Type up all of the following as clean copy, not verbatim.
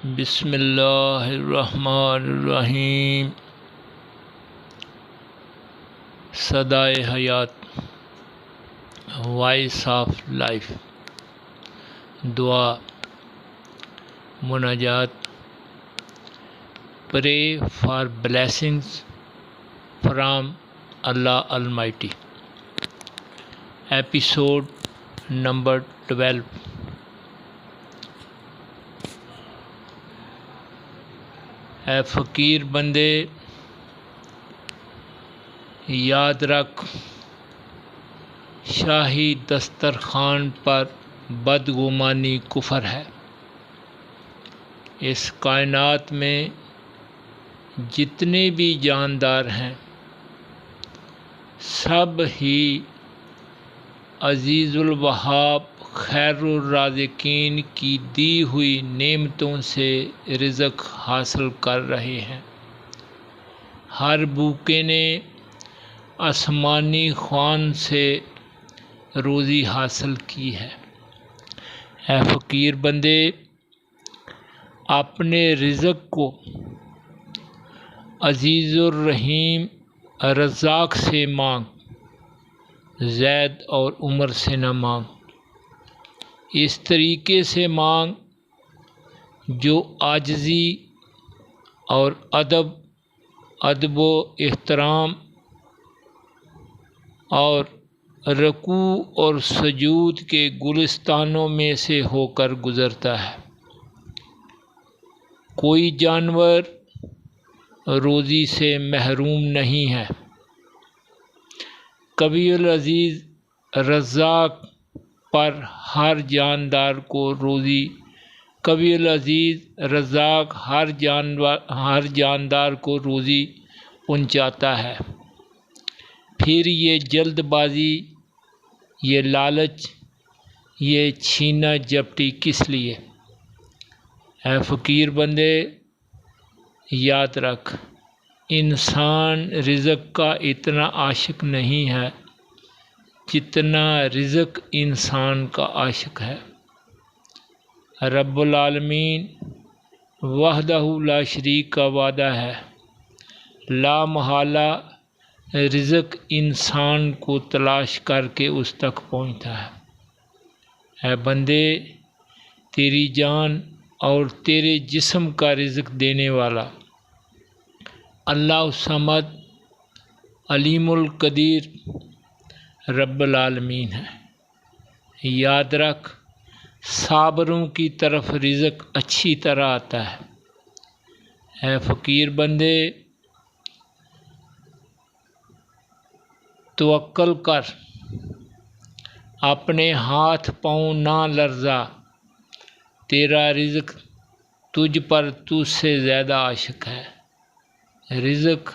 بسم اللہ الرحمن الرحیم۔ صدائے حیات، وائس آف لائف، دعا، مناجات، pray for blessings from Allah almighty, episode number 12۔ اے فقیر بندے، یاد رکھ، شاہی دسترخوان پر بدگمانی کفر ہے۔ اس کائنات میں جتنے بھی جاندار ہیں سب ہی عزیز الوہاب خیر الرازقین کی دی ہوئی نعمتوں سے رزق حاصل کر رہے ہیں۔ ہر بھوکے نے آسمانی خوان سے روزی حاصل کی ہے۔ اے فقیر بندے، اپنے رزق کو عزیز الرحیم رزاق سے مانگ، زید اور عمر سے نہ مانگ۔ اس طریقے سے مانگ جو عاجزی اور ادب و احترام اور رکوع اور سجود کے گلستانوں میں سے ہو کر گزرتا ہے۔ کوئی جانور روزی سے محروم نہیں ہے۔ قوی العزیز رزاق پر ہر جاندار کو روزی قوی العزیز رزاق ہر جاندار کو روزی پہنچاتا ہے۔ پھر یہ جلد بازی، یہ لالچ، یہ چھینا جپٹی کس لیے؟ اے فقیر بندے، یاد رکھ، انسان رزق کا اتنا عاشق نہیں ہے جتنا رزق انسان کا عاشق ہے۔ رب العالمین وحدہ لا شریک کا وعدہ ہے، لا محالہ رزق انسان کو تلاش کر کے اس تک پہنچتا ہے۔ اے بندے، تیری جان اور تیرے جسم کا رزق دینے والا اللہ الصمد علیم القدیر رب العالمین ہے۔ یاد رکھ، صابروں کی طرف رزق اچھی طرح آتا ہے۔ اے فقیر بندے، توکل کر، اپنے ہاتھ پاؤں نہ لرزا، تیرا رزق تجھ پر تجھ سے زیادہ عاشق ہے۔ رزق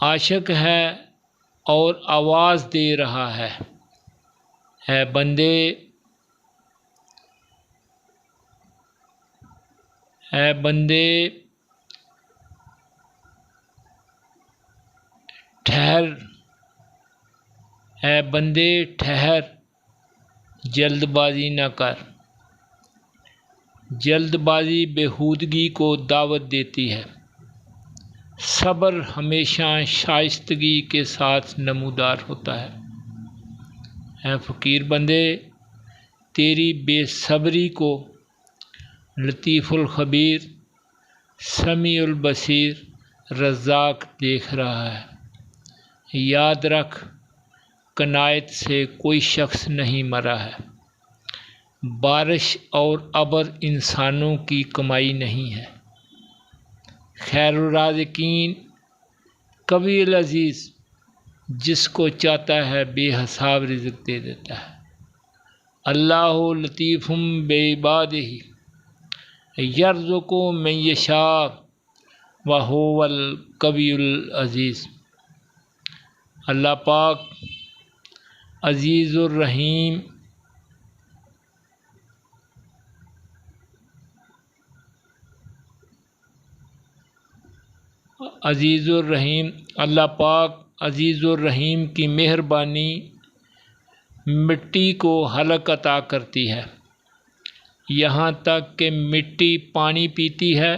عاشق ہے اور آواز دے رہا ہے۔ اے بندے، ٹھہر، جلد بازی نہ کر۔ جلد بازی بےہودگی کو دعوت دیتی ہے۔ صبر ہمیشہ شائستگی کے ساتھ نمودار ہوتا ہے۔ اے فقیر بندے، تیری بے صبری کو لطیف الخبیر سمیع البصیر رزاق دیکھ رہا ہے۔ یاد رکھ، قناعت سے کوئی شخص نہیں مرا ہے۔ بارش اور ابر انسانوں کی کمائی نہیں ہے۔ خیر الرازقین قوی العزیز جس کو چاہتا ہے بے حساب رزق دے دیتا ہے۔ اللہ لطیف بعبادہ یرزق من یشاء وہو القوی العزیز۔ اللہ پاک عزیز الرحیم اللہ پاک عزیز الرحیم کی مہربانی مٹی کو حلق عطا کرتی ہے۔ یہاں تک کہ مٹی پانی پیتی ہے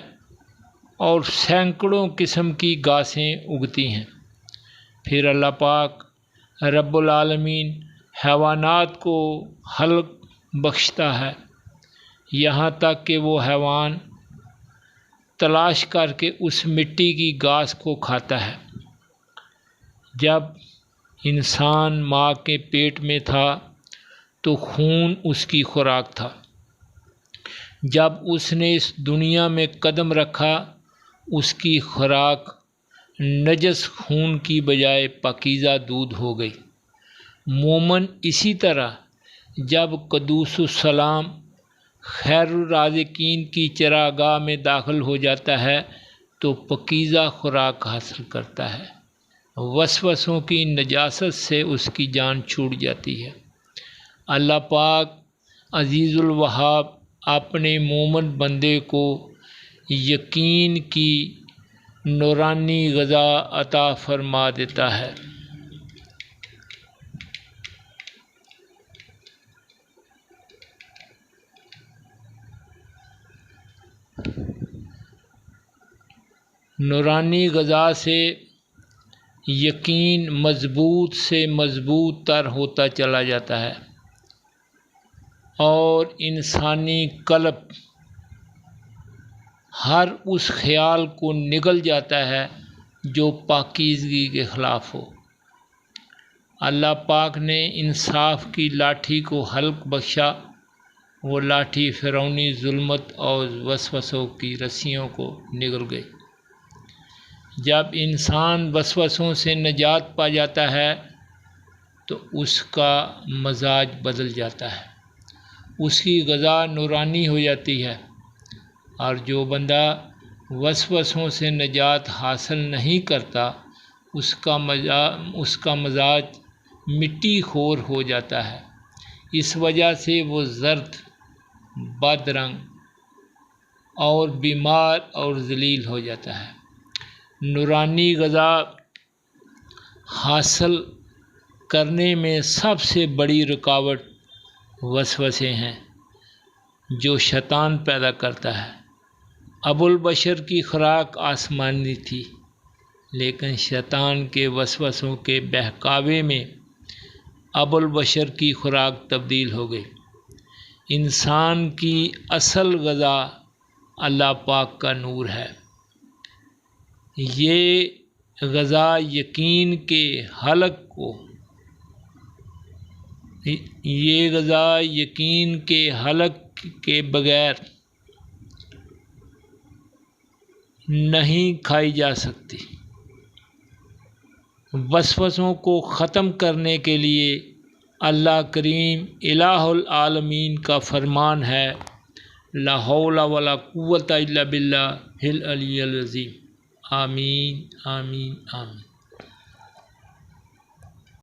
اور سینکڑوں قسم کی گھاسیں اگتی ہیں۔ پھر اللہ پاک رب العالمین حیوانات کو خلق بخشتا ہے، یہاں تک کہ وہ حیوان تلاش کر کے اس مٹی کی گھاس کو کھاتا ہے۔ جب انسان ماں کے پیٹ میں تھا تو خون اس کی خوراک تھا۔ جب اس نے اس دنیا میں قدم رکھا اس کی خوراک نجس خون کی بجائے پاکیزہ دودھ ہو گئی۔ مومن اسی طرح جب قدوس السلام خیر الرازقین کی چراگاہ میں داخل ہو جاتا ہے تو پاکیزہ خوراک حاصل کرتا ہے، وسوسوں کی نجاست سے اس کی جان چھوٹ جاتی ہے۔ اللہ پاک عزیز الوہاب اپنے مومن بندے کو یقین کی نورانی غذا عطا فرما دیتا ہے۔ نورانی غذا سے یقین مضبوط سے مضبوط تر ہوتا چلا جاتا ہے اور انسانی قلب ہر اس خیال کو نگل جاتا ہے جو پاکیزگی کے خلاف ہو۔ اللہ پاک نے انصاف کی لاٹھی کو حلق بخشا، وہ لاٹھی فرعونی ظلمت اور وسوسوں کی رسیوں کو نگل گئی۔ جب انسان وسوسوں سے نجات پا جاتا ہے تو اس کا مزاج بدل جاتا ہے، اس کی غذا نورانی ہو جاتی ہے، اور جو بندہ وسوسوں سے نجات حاصل نہیں کرتا اس کا مزاج مٹی خور ہو جاتا ہے۔ اس وجہ سے وہ زرد، بد رنگ اور بیمار اور ذلیل ہو جاتا ہے۔ نورانی غذا حاصل کرنے میں سب سے بڑی رکاوٹ وسوسے ہیں جو شیطان پیدا کرتا ہے۔ ابو البشر کی خوراک آسمانی تھی، لیکن شیطان کے وسوسوں کے بہکاوے میں ابو البشر کی خوراک تبدیل ہو گئی۔ انسان کی اصل غذا اللہ پاک کا نور ہے۔ یہ غذا یقین کے حلق کے بغیر نہیں کھائی جا سکتی۔ وسوسوں کو ختم کرنے کے لیے اللہ کریم الہ العالمین کا فرمان ہے، لا حول ولا قوت الا باللہ العلی العظیم۔ آمین آمین آمین۔